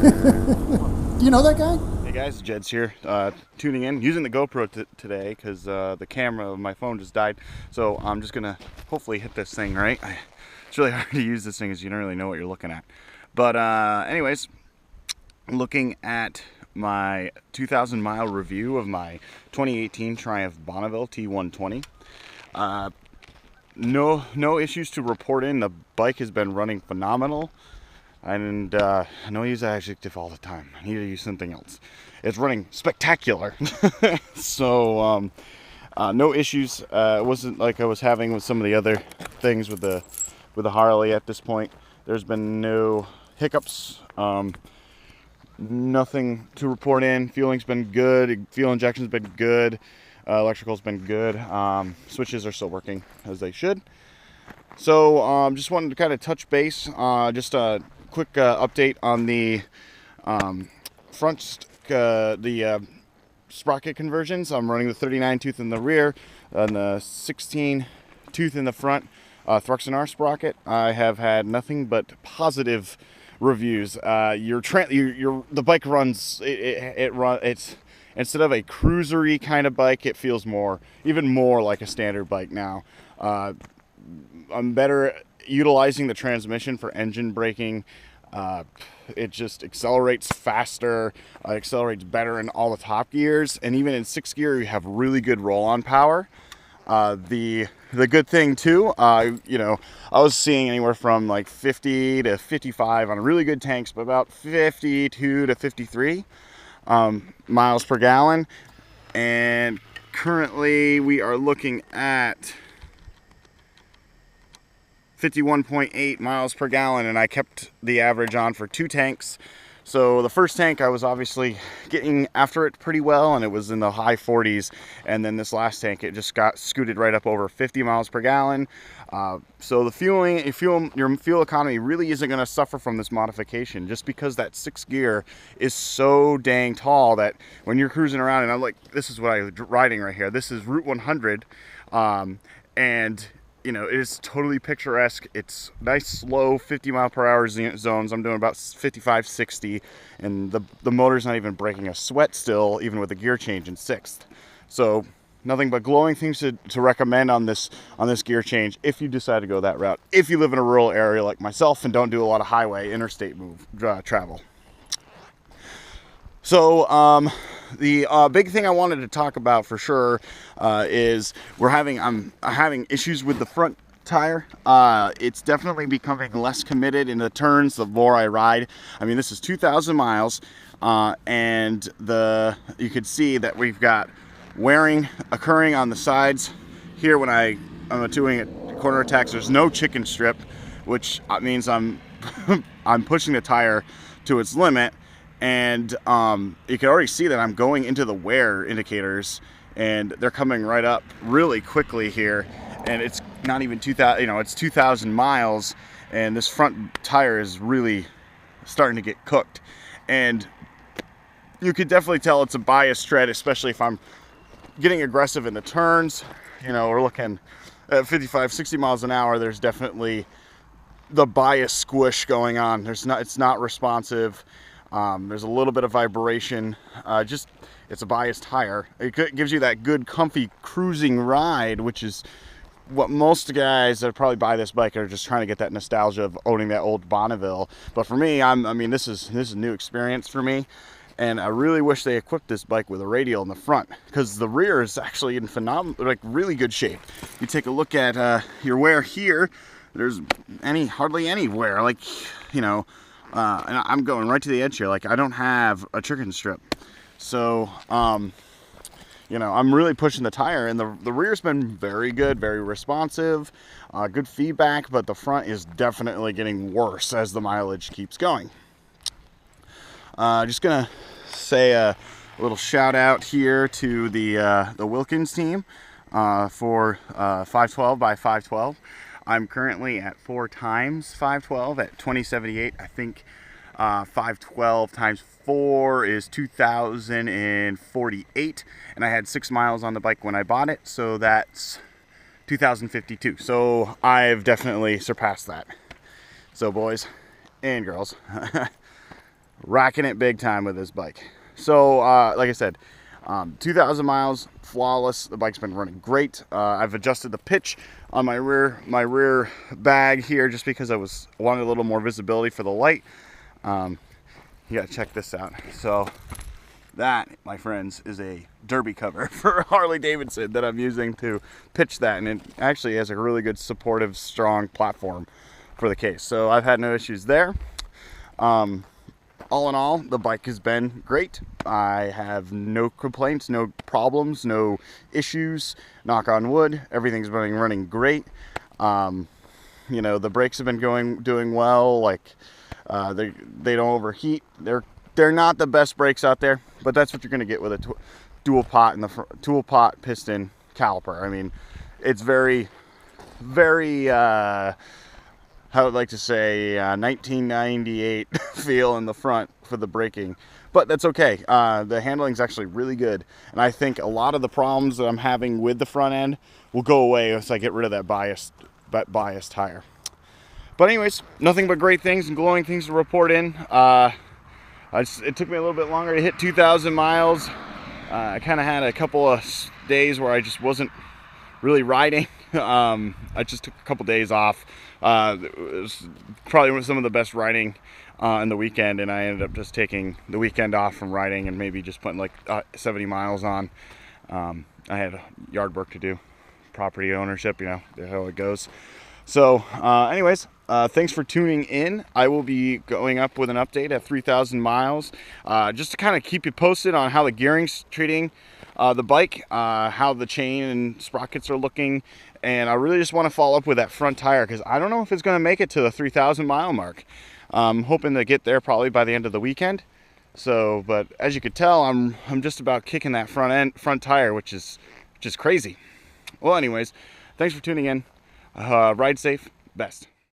Do you know that guy? Hey guys, Jed's here, tuning in, using the GoPro today because the camera of my phone just died. So I'm just gonna hopefully hit this thing right. It's really hard to use this thing as you don't really know what you're looking at. But anyways, looking at my 2,000 mile review of my 2018 Triumph Bonneville T120. No issues to report in. The bike has been running phenomenal. And I know I use that adjective all the time. I need to use something else. It's running spectacular. So no issues. It wasn't like I was having with some of the other things with the Harley at this point. There's been no hiccups. Nothing to report in. Fueling's been good. Fuel injection's been good. Electrical's been good. Switches are still working as they should. So just wanted to kind of touch base. Just a quick update on the sprocket conversions. I'm running the 39 tooth in the rear and the 16 tooth in the front Thruxonar sprocket. I have had nothing but positive reviews. The bike runs. It's instead of a cruisery kind of bike, it feels even more like a standard bike now. I'm better utilizing the transmission for engine braking. It just accelerates faster, accelerates better in all the top gears, and even in 6th gear you have really good roll-on power. The good thing too, I was seeing anywhere from like 50 to 55 on really good tanks, but about 52 to 53 miles per gallon, and currently we are looking at 51.8 miles per gallon, and I kept the average on for 2 tanks. So the first tank I was obviously getting after it pretty well, and it was in the high 40s, and then this last tank it just got scooted right up over 50 miles per gallon. So your fuel economy really isn't going to suffer from this modification, just because that 6th gear is so dang tall that when you're cruising around, and I'm like, this is what I'm riding right here. This is Route 100, and it is totally picturesque. It's nice, slow 50 mile per hour zones. I'm doing about 55, 60, and the motor's not even breaking a sweat still, even with the gear change in 6th. So nothing but glowing things to recommend on this gear change if you decide to go that route. If you live in a rural area like myself and don't do a lot of highway interstate travel. So the big thing I wanted to talk about for sure is I'm having issues with the front tire. It's definitely becoming less committed in the turns the more I ride. I mean, this is 2,000 miles, and you could see that we've got wearing occurring on the sides here when I'm doing a corner attacks. There's no chicken strip, which means I'm I'm pushing the tire to its limit. And you can already see that I'm going into the wear indicators, and they're coming right up really quickly here. And it's not even 2,000, it's 2,000 miles, and this front tire is really starting to get cooked. And you could definitely tell it's a biased tread, especially if I'm getting aggressive in the turns. We're looking at 55, 60 miles an hour. There's definitely the bias squish going on. It's not responsive. There's a little bit of vibration. It's a biased tire. It gives you that good, comfy cruising ride, which is what most guys that probably buy this bike are just trying to get that nostalgia of owning that old Bonneville. But for me, this is a new experience for me, and I really wish they equipped this bike with a radial in the front, because the rear is actually in really good shape. You take a look at your wear here. There's hardly any wear, and I'm going right to the edge here. Like, I don't have a chicken strip. So, I'm really pushing the tire, and the rear's been very good, very responsive, good feedback, but the front is definitely getting worse as the mileage keeps going. Just gonna say a little shout out here to the Wilkins team for 512 by 512. I'm currently at 4 times 512 at 2078. I think 512 times 4 is 2,048, and I had 6 miles on the bike when I bought it, so that's 2,052. So I've definitely surpassed that. So boys and girls, racking it big time with this bike. So like I said, 2,000 miles, flawless. The bike's been running great. I've adjusted the pitch on my rear bag here just because I wanted a little more visibility for the light. You gotta check this out. So that, my friends, is a derby cover for Harley Davidson that I'm using to pitch that, and it actually has a really good supportive, strong platform for the case. So I've had no issues there. All in all, the bike has been great. I have no complaints, no problems, no issues. Knock on wood, everything's been running great. You know, the brakes have been doing well. Like they don't overheat. They're not the best brakes out there, but that's what you're gonna get with a dual pot piston caliper. I mean, it's very I would like to say 1998 feel in the front for the braking, but that's okay. The handling is actually really good, and I think a lot of the problems that I'm having with the front end will go away once I get rid of that biased tire. But anyways, nothing but great things and glowing things to report in. It took me a little bit longer to hit 2,000 miles. I kind of had a couple of days where I just wasn't really riding. I just took a couple days off. It was probably some of the best riding in the weekend, and I ended up just taking the weekend off from riding and maybe just putting like 70 miles on. I had yard work to do, property ownership, you know how it goes. So anyways, thanks for tuning in. I will be going up with an update at 3,000 miles, just to kind of keep you posted on how the gearing's treating the bike, how the chain and sprockets are looking, and I really just want to follow up with that front tire because I don't know if it's going to make it to the 3,000 mile mark. I'm hoping to get there probably by the end of the weekend. So, but as you could tell, I'm just about kicking that front tire, which is crazy. Well, anyways, thanks for tuning in. Ride safe, best.